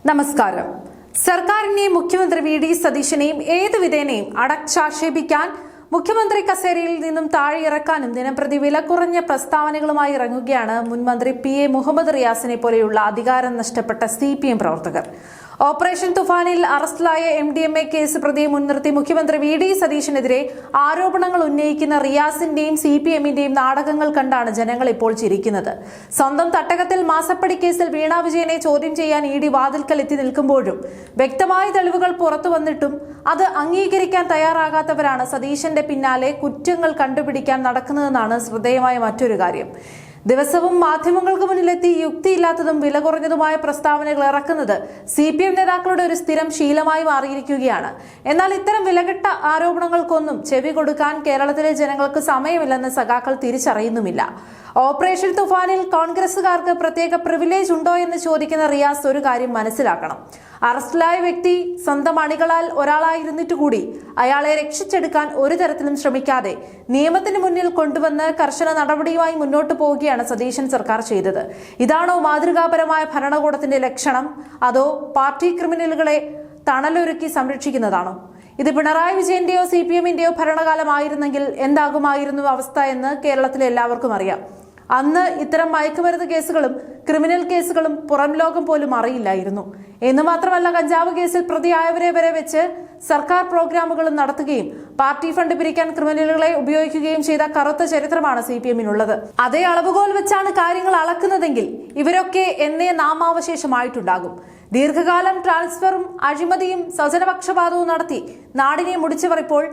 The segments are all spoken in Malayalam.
നമസ്കാരം. സർക്കാരിനെയും മുഖ്യമന്ത്രി വി.ഡി. സതീശനെയും ഏത് വിധേനയും അടച്ചാക്ഷേപിക്കാൻ, മുഖ്യമന്ത്രി കസേരയിൽ നിന്നും താഴെയിറക്കാനും ദിനംപ്രതി വില കുറഞ്ഞ പ്രസ്താവനകളുമായി ഇറങ്ങുകയാണ് മുൻ മന്ത്രി പി.എ. മുഹമ്മദ് റിയാസിനെ പോലെയുള്ള അധികാരം നഷ്ടപ്പെട്ട CPM പ്രവർത്തകർ. ഓപ്പറേഷൻ തുഫാനിൽ അറസ്റ്റിലായ MDMA കേസ് പ്രതിയെ മുൻനിർത്തി മുഖ്യമന്ത്രി വി.ഡി. സതീശനെതിരെ ആരോപണങ്ങൾ ഉന്നയിക്കുന്ന റിയാസിന്റെയും CPMന്റെയും നാടകങ്ങൾ കണ്ടാണ് ജനങ്ങൾ ഇപ്പോൾ ചിരിക്കുന്നത്. സ്വന്തം തട്ടകത്തിൽ മാസപ്പടി കേസിൽ വീണ വിജയനെ ചോദ്യം ചെയ്യാൻ ED വാതിൽക്കൽ എത്തി നിൽക്കുമ്പോഴും വ്യക്തമായ തെളിവുകൾ പുറത്തു വന്നിട്ടും അത് അംഗീകരിക്കാൻ തയ്യാറാകാത്തവരാണ് സതീശന്റെ പിന്നാലെ കുറ്റങ്ങൾ കണ്ടുപിടിക്കാൻ നടക്കുന്നതെന്നാണ് ശ്രദ്ധേയമായ മറ്റൊരു കാര്യം. ദിവസവും മാധ്യമങ്ങൾക്ക് മുന്നിലെത്തി യുക്തിയില്ലാത്തതും വില കുറഞ്ഞതുമായ പ്രസ്താവനകൾ ഇറക്കുന്നത് CPM നേതാക്കളുടെ ഒരു സ്ഥിരം ശീലമായി മാറിയിരിക്കുകയാണ്. എന്നാൽ ഇത്തരം വിലകെട്ട ആരോപണങ്ങൾക്കൊന്നും ചെവി കൊടുക്കാൻ കേരളത്തിലെ ജനങ്ങൾക്ക് സമയമില്ലെന്ന് സഖാക്കൾ തിരിച്ചറിയുന്നുമില്ല. ഓപ്പറേഷൻ തുഫാനിൽ കോൺഗ്രസുകാർക്ക് പ്രത്യേക പ്രിവിലേജ് ഉണ്ടോ എന്ന് ചോദിക്കുന്ന റിയാസ് ഒരു കാര്യം മനസ്സിലാക്കണം. അറസ്റ്റിലായ വ്യക്തി സ്വന്തം അണികളാൽ ഒരാളായിരുന്നിട്ട് കൂടി അയാളെ രക്ഷിച്ചെടുക്കാൻ ഒരു തരത്തിലും ശ്രമിക്കാതെ നിയമത്തിന് മുന്നിൽ കൊണ്ടുവന്ന് കർശന നടപടിയുമായി മുന്നോട്ട് പോവുകയാണ് സതീശൻ സർക്കാർ ചെയ്തത്. ഇതാണോ മാതൃകാപരമായ ഭരണകൂടത്തിന്റെ ലക്ഷണം? അതോ പാർട്ടി ക്രിമിനലുകളെ തണലൊരുക്കി സംരക്ഷിക്കുന്നതാണോ? ഇത് പിണറായി വിജയന്റെയോ CPMന്റെയോ ഭരണകാലമായിരുന്നെങ്കിൽ എന്താകുമായിരുന്നു അവസ്ഥ എന്ന് കേരളത്തിലെ എല്ലാവർക്കും അറിയാം. അന്ന് ഇത്തരം മയക്കുമരുന്ന് കേസുകളും ക്രിമിനൽ കേസുകളും പുറം ലോകം പോലും അറിയില്ലായിരുന്നു എന്ന് മാത്രമല്ല, കഞ്ചാവ് കേസിൽ പ്രതിയായവരെ വരെ വെച്ച് സർക്കാർ പ്രോഗ്രാമുകളും നടത്തുകയും പാർട്ടി ഫണ്ട് പിരിക്കാൻ ക്രിമിനലുകളെ ഉപയോഗിക്കുകയും ചെയ്ത കറുത്ത ചരിത്രമാണ് CPMനുള്ളത്. അതേ അളവുകോൽ വെച്ചാണ് കാര്യങ്ങൾ അളക്കുന്നതെങ്കിൽ ഇവരൊക്കെ എന്നേ നാമാവശേഷമായിട്ടുണ്ടാകും. ദീർഘകാലം ട്രാൻസ്ഫറും അഴിമതിയും സ്വജനപക്ഷപാതവും നടത്തി നാടിനെ മുടിച്ചവർ ഇപ്പോൾ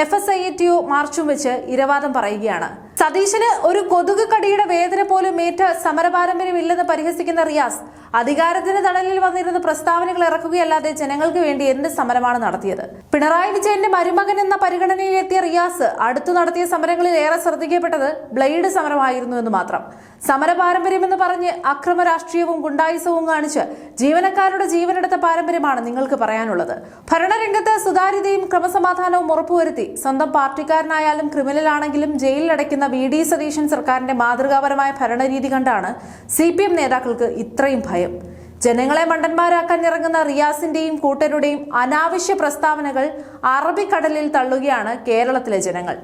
FSIATO മാർച്ചും വെച്ച് ഇരവാദം പറയുകയാണ്. സതീശന് ഒരു കൊതുക് കടിയുടെ വേദന പോലും ഏറ്റ സമരപാരമ്പര്യമില്ലെന്ന് പരിഹസിക്കുന്ന റിയാസ് അധികാരത്തിന് തണലിൽ വന്നിരുന്ന പ്രസ്താവനകൾ ഇറക്കുകയല്ലാതെ ജനങ്ങൾക്ക് വേണ്ടി എന്ത് സമരമാണ് നടത്തിയത്? പിണറായി വിജയന്റെ മരുമകൻ എന്ന പരിഗണനയിലെത്തിയ റിയാസ് അടുത്തു നടത്തിയ സമരങ്ങളിൽ ഏറെ ശ്രദ്ധിക്കപ്പെട്ടത് ബ്ലേഡ് സമരമായിരുന്നു എന്ന് മാത്രം. സമര പാരമ്പര്യമെന്ന് പറഞ്ഞ് അക്രമ രാഷ്ട്രീയവും ഗുണ്ടായുസവും കാണിച്ച് ജീവനക്കാരുടെ ജീവനെടുത്ത പാരമ്പര്യമാണ് നിങ്ങൾക്ക് പറയാനുള്ളത്. ഭരണരംഗത്ത് സുതാര്യതയും ക്രമസമാധാനവും ഉറപ്പുവരുത്തി സ്വന്തം പാർട്ടിക്കാരനായാലും ക്രിമിനലാണെങ്കിലും ജയിലിലടയ്ക്കുന്ന വി.ഡി. സതീശൻ സർക്കാരിന്റെ മാതൃകാപരമായ ഭരണരീതി കണ്ടാണ് CPM നേതാക്കൾക്ക് ഇത്രയും ഭയം. ജനങ്ങളെ മണ്ടന്മാരാക്കാൻ ഇറങ്ങുന്ന റിയാസിന്റെയും കൂട്ടരുടെയും അനാവശ്യ പ്രസ്താവനകൾ അറബിക്കടലിൽ തള്ളുകയാണ് കേരളത്തിലെ ജനങ്ങൾ.